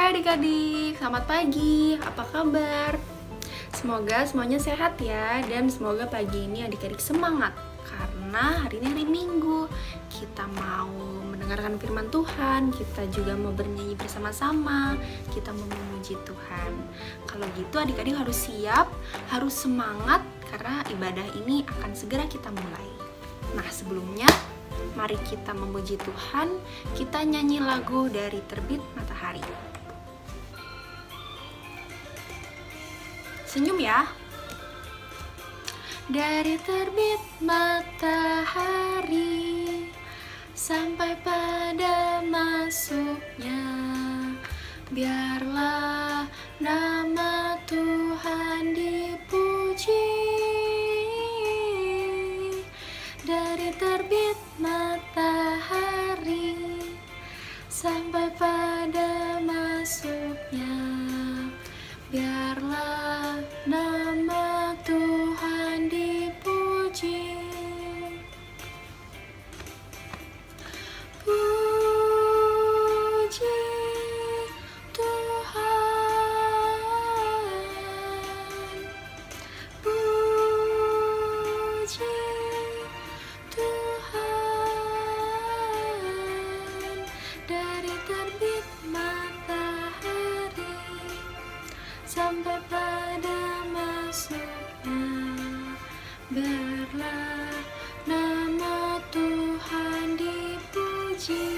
Hai adik-adik, selamat pagi, apa kabar? Semoga semuanya sehat ya, dan semoga pagi ini adik-adik semangat karena hari ini hari Minggu. Kita mau mendengarkan firman Tuhan, kita juga mau bernyanyi bersama-sama, kita mau memuji Tuhan. Kalau gitu adik-adik harus siap, harus semangat karena ibadah ini akan segera kita mulai. Nah sebelumnya, mari kita memuji Tuhan, kita nyanyi lagu dari Terbit Matahari. Senyum ya. Dari terbit matahari sampai pada masuknya, biarlah nama Tuhan dipuji. Dari terbit matahari sampai pada masuknya, biarlah nama Tuhan dipuji. Puji Tuhan, puji Tuhan. Dari terbit matahari sampai pada masuknya, biarlah nama Tuhan dipuji.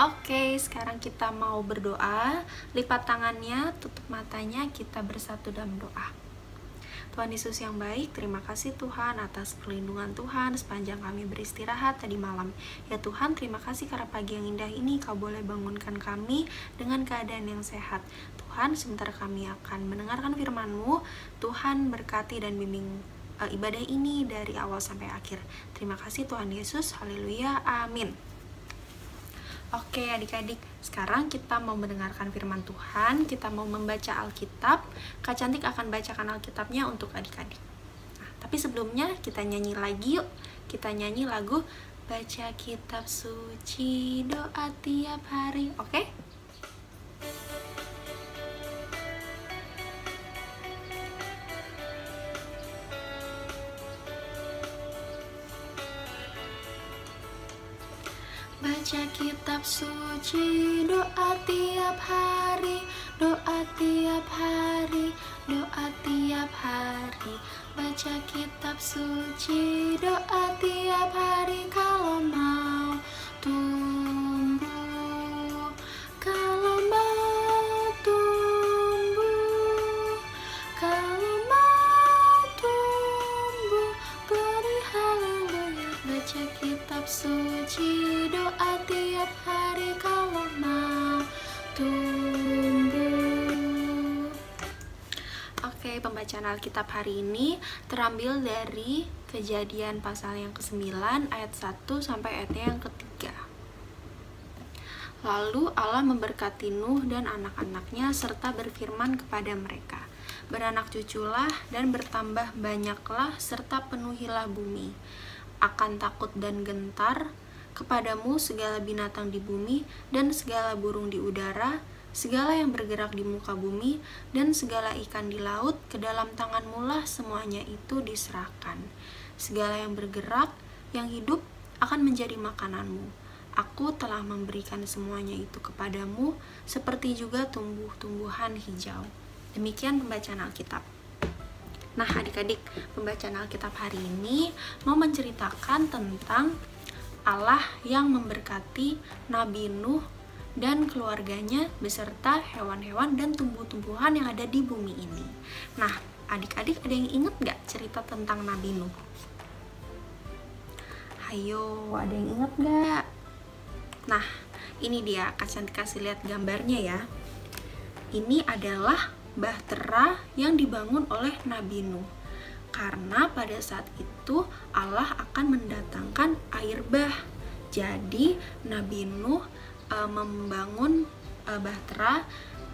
Oke, sekarang kita mau berdoa. Lipat tangannya, tutup matanya, kita bersatu dalam doa. Tuhan Yesus yang baik, terima kasih Tuhan atas perlindungan Tuhan sepanjang kami beristirahat tadi malam. Ya Tuhan, terima kasih karena pagi yang indah ini Kau boleh bangunkan kami dengan keadaan yang sehat. Tuhan, sebentar kami akan mendengarkan firman-Mu. Tuhan berkati dan bimbing ibadah ini dari awal sampai akhir. Terima kasih Tuhan Yesus, haleluya, amin. Oke adik-adik, sekarang kita mau mendengarkan firman Tuhan, kita mau membaca Alkitab. Kak Cantik akan bacakan Alkitabnya untuk adik-adik. Nah, tapi sebelumnya kita nyanyi lagi yuk. Kita nyanyi lagu Baca Kitab Suci Doa Tiap Hari, oke? Baca kitab suci, doa tiap hari, doa tiap hari, doa tiap hari. Baca kitab suci, doa tiap hari. Kalau mau tumbuh, kalau mau tumbuh, kalau mau tumbuh, glory haleluya. Baca kitab suci, doa tiap hari. Kalau mau tumbuh. Oke, pembacaan Alkitab hari ini terambil dari Kejadian pasal yang ke-9 ayat 1 sampai ayatnya yang ke-3. Lalu Allah memberkati Nuh dan anak-anaknya serta berfirman kepada mereka, beranak cuculah dan bertambah banyaklah serta penuhilah bumi. Akan takut dan gentar kepadamu segala binatang di bumi dan segala burung di udara, segala yang bergerak di muka bumi, dan segala ikan di laut, ke dalam tanganmu lah semuanya itu diserahkan. Segala yang bergerak, yang hidup, akan menjadi makananmu. Aku telah memberikan semuanya itu kepadamu, seperti juga tumbuh-tumbuhan hijau. Demikian pembacaan Alkitab. Nah adik-adik, pembacaan Alkitab hari ini mau menceritakan tentang Allah yang memberkati Nabi Nuh dan keluarganya beserta hewan-hewan dan tumbuh-tumbuhan yang ada di bumi ini. Nah, adik-adik ada yang ingat gak cerita tentang Nabi Nuh? Ayo, ada yang ingat gak? Nah, ini dia, Kak Cantik kasih lihat gambarnya ya. Ini adalah bahtera yang dibangun oleh Nabi Nuh. Karena pada saat itu Allah akan mendatangkan air bah. Jadi Nabi Nuh membangun bahtera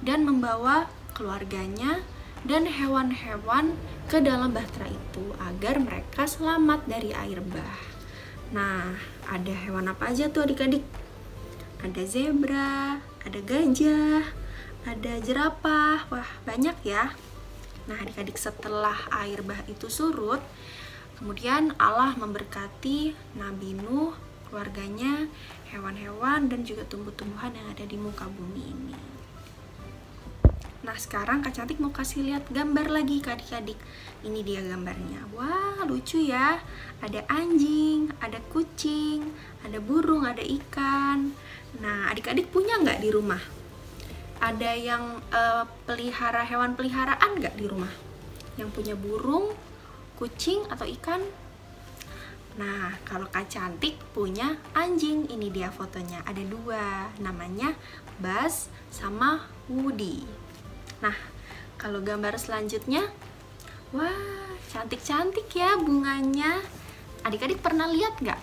dan membawa keluarganya dan hewan-hewan ke dalam bahtera itu agar mereka selamat dari air bah. Nah, ada hewan apa aja tuh adik-adik? ada zebra, ada gajah, ada jerapah. Wah, banyak ya. Nah, adik-adik, setelah air bah itu surut, kemudian Allah memberkati Nabi Nuh, keluarganya, hewan-hewan, dan juga tumbuh-tumbuhan yang ada di muka bumi ini. Nah, sekarang Kak Cantik mau kasih lihat gambar lagi ke adik-adik. Ini dia gambarnya. Wah, lucu ya. Ada anjing, ada kucing, ada burung, ada ikan. Nah, adik-adik punya nggak di rumah? Ada yang pelihara hewan peliharaan nggak di rumah? Yang punya burung, kucing, atau ikan? Nah, kalau Kak Cantik punya anjing. Ini dia fotonya. Ada dua, namanya Buzz sama Woody. Nah, kalau gambar selanjutnya, wah, cantik-cantik ya bunganya. Adik-adik pernah lihat nggak?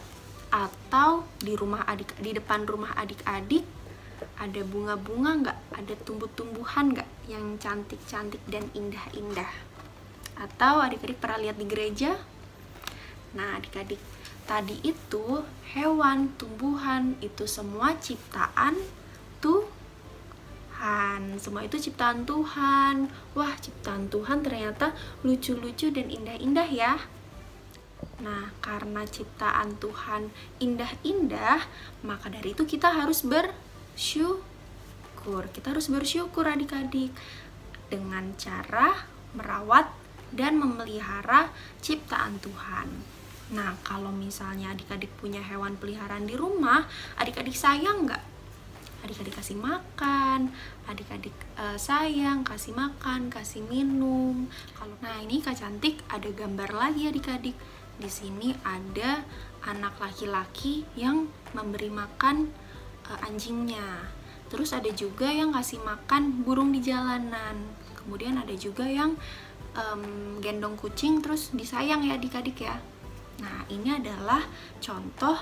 Atau di depan rumah adik-adik ada bunga-bunga nggak? Ada tumbuh-tumbuhan nggak yang cantik-cantik dan indah-indah? Atau adik-adik pernah lihat di gereja? Nah, adik-adik, tadi itu hewan, tumbuhan, itu semua ciptaan Tuhan. Semua itu ciptaan Tuhan. Wah, ciptaan Tuhan ternyata lucu-lucu dan indah-indah ya. Nah, karena ciptaan Tuhan indah-indah, maka dari itu kita harus bersyukur. Kita harus bersyukur adik-adik dengan cara merawat dan memelihara ciptaan Tuhan. Nah, kalau misalnya adik-adik punya hewan peliharaan di rumah, adik-adik sayang nggak? Adik-adik kasih makan, adik-adik sayang, kasih makan, kasih minum. Nah, ini Kak Cantik ada gambar lagi adik-adik. Di sini ada anak laki-laki yang memberi makan anjingnya. Terus ada juga yang kasih makan burung di jalanan. Kemudian ada juga yang gendong kucing terus disayang ya adik-adik ya. Nah, ini adalah contoh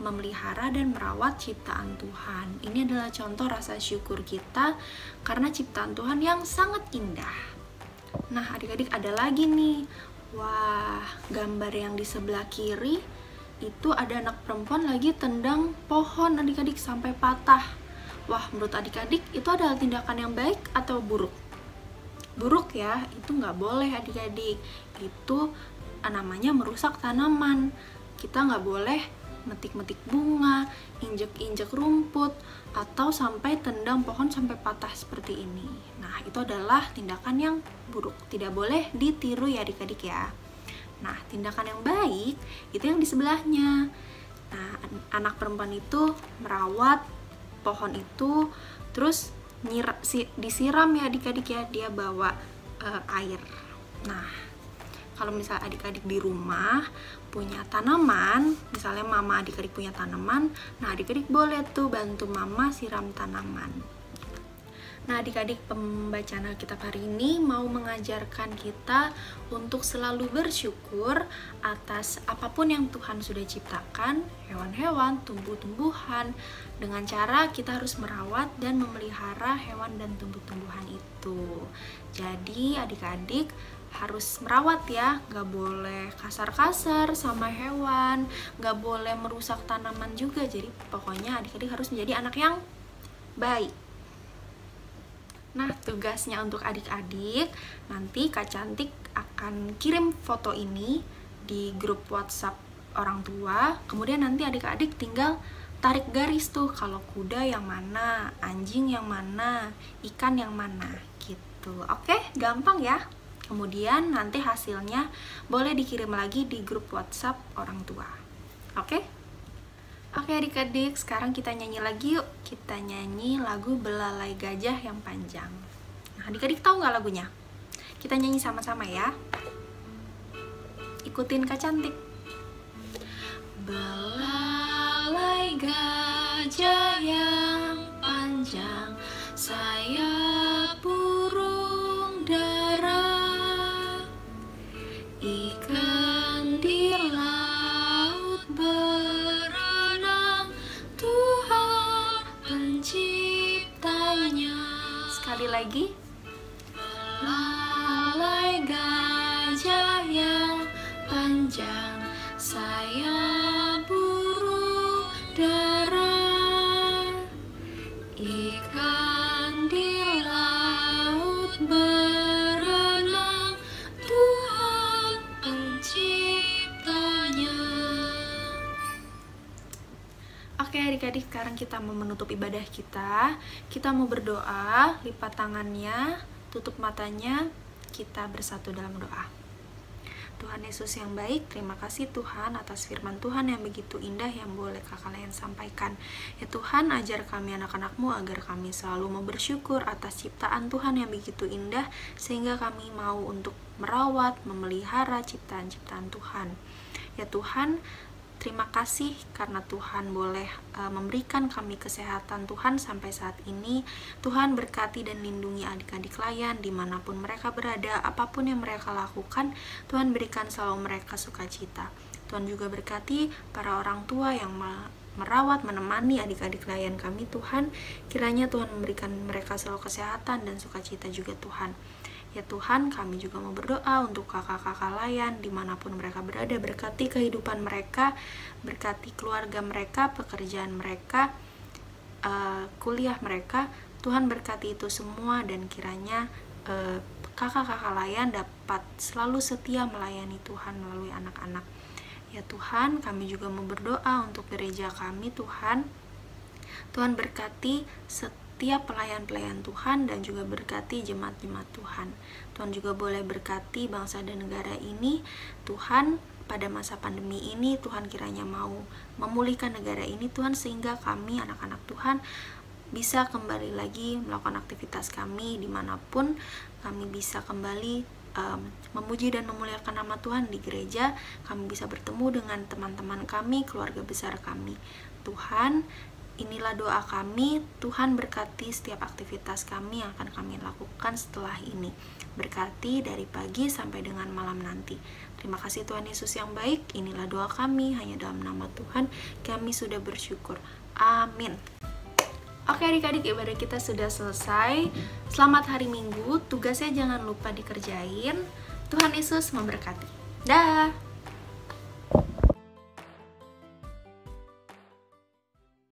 memelihara dan merawat ciptaan Tuhan. Ini adalah contoh rasa syukur kita karena ciptaan Tuhan yang sangat indah. Nah, adik-adik ada lagi nih. Wah, gambar yang di sebelah kiri itu ada anak perempuan lagi tendang pohon adik-adik sampai patah. Wah, menurut adik-adik itu adalah tindakan yang baik atau buruk? Buruk ya, itu nggak boleh adik-adik. Itu namanya merusak tanaman. Kita nggak boleh metik-metik bunga, injek-injek rumput, atau sampai tendang pohon sampai patah seperti ini. Nah, itu adalah tindakan yang buruk. Tidak boleh ditiru ya adik-adik ya. Nah, tindakan yang baik itu yang di sebelahnya. Nah, anak perempuan itu merawat pohon itu, terus disiram ya adik-adik ya, dia bawa air. Nah, kalau misalnya adik-adik di rumah punya tanaman, misalnya mama adik-adik punya tanaman, nah adik-adik boleh tuh bantu mama siram tanaman. Nah, adik-adik, pembacaan Alkitab hari ini mau mengajarkan kita untuk selalu bersyukur atas apapun yang Tuhan sudah ciptakan, hewan-hewan, tumbuh-tumbuhan, dengan cara kita harus merawat dan memelihara hewan dan tumbuh-tumbuhan itu. Jadi, adik-adik harus merawat ya, nggak boleh kasar-kasar sama hewan, nggak boleh merusak tanaman juga. Jadi pokoknya adik-adik harus menjadi anak yang baik. Nah, tugasnya untuk adik-adik, nanti Kak Cantik akan kirim foto ini di grup WhatsApp orang tua. Kemudian nanti adik-adik tinggal tarik garis tuh, kalau kuda yang mana, anjing yang mana, ikan yang mana gitu. Oke, gampang ya. Kemudian nanti hasilnya boleh dikirim lagi di grup WhatsApp orang tua. Oke? Oke adik-adik, sekarang kita nyanyi lagi yuk. Kita nyanyi lagu Belalai Gajah yang Panjang. Nah, adik-adik tahu nggak lagunya? Kita nyanyi sama-sama ya. Ikutin Kak Cantik. Belalai gajah yang panjang, sayap burung dara, ikan di laut berenang, Tuhan penciptanya. Sekali lagi. Belalai gajah yang panjang, sayap burung dara, sekarang kita mau menutup ibadah kita. Kita mau berdoa, lipat tangannya, tutup matanya, kita bersatu dalam doa. Tuhan Yesus yang baik, terima kasih Tuhan atas firman Tuhan yang begitu indah yang boleh Kakak Layan sampaikan. Ya Tuhan, ajar kami anak-anak-Mu agar kami selalu mau bersyukur atas ciptaan Tuhan yang begitu indah, sehingga kami mau untuk merawat, memelihara ciptaan-ciptaan Tuhan. Ya Tuhan, terima kasih karena Tuhan boleh memberikan kami kesehatan Tuhan sampai saat ini. Tuhan berkati dan lindungi adik-adik Layan dimanapun mereka berada, apapun yang mereka lakukan, Tuhan berikan selalu mereka sukacita. Tuhan juga berkati para orang tua yang merawat, menemani adik-adik Layan kami Tuhan. Kiranya Tuhan memberikan mereka selalu kesehatan dan sukacita juga Tuhan. Ya Tuhan, kami juga mau berdoa untuk kakak-kakak Layan dimanapun mereka berada. Berkati kehidupan mereka, berkati keluarga mereka, pekerjaan mereka, kuliah mereka. Tuhan berkati itu semua, dan kiranya kakak-kakak Layan dapat selalu setia melayani Tuhan melalui anak-anak. Ya Tuhan, kami juga mau berdoa untuk gereja kami Tuhan. Tuhan berkati setiap pelayan-pelayan Tuhan dan juga berkati jemaat-jemaat Tuhan. Tuhan juga boleh berkati bangsa dan negara ini Tuhan. Pada masa pandemi ini Tuhan kiranya mau memulihkan negara ini Tuhan, sehingga kami anak-anak Tuhan bisa kembali lagi melakukan aktivitas kami dimanapun. Kami bisa kembali memuji dan memuliakan nama Tuhan di gereja. Kami bisa bertemu dengan teman-teman kami, keluarga besar kami Tuhan. Inilah doa kami. Tuhan berkati setiap aktivitas kami yang akan kami lakukan setelah ini. Berkati dari pagi sampai dengan malam nanti. Terima kasih Tuhan Yesus yang baik. Inilah doa kami, hanya dalam nama Tuhan kami sudah bersyukur. Amin. Oke adik-adik, ibadah kita sudah selesai. Selamat hari Minggu. Tugasnya jangan lupa dikerjain. Tuhan Yesus memberkati. Dah.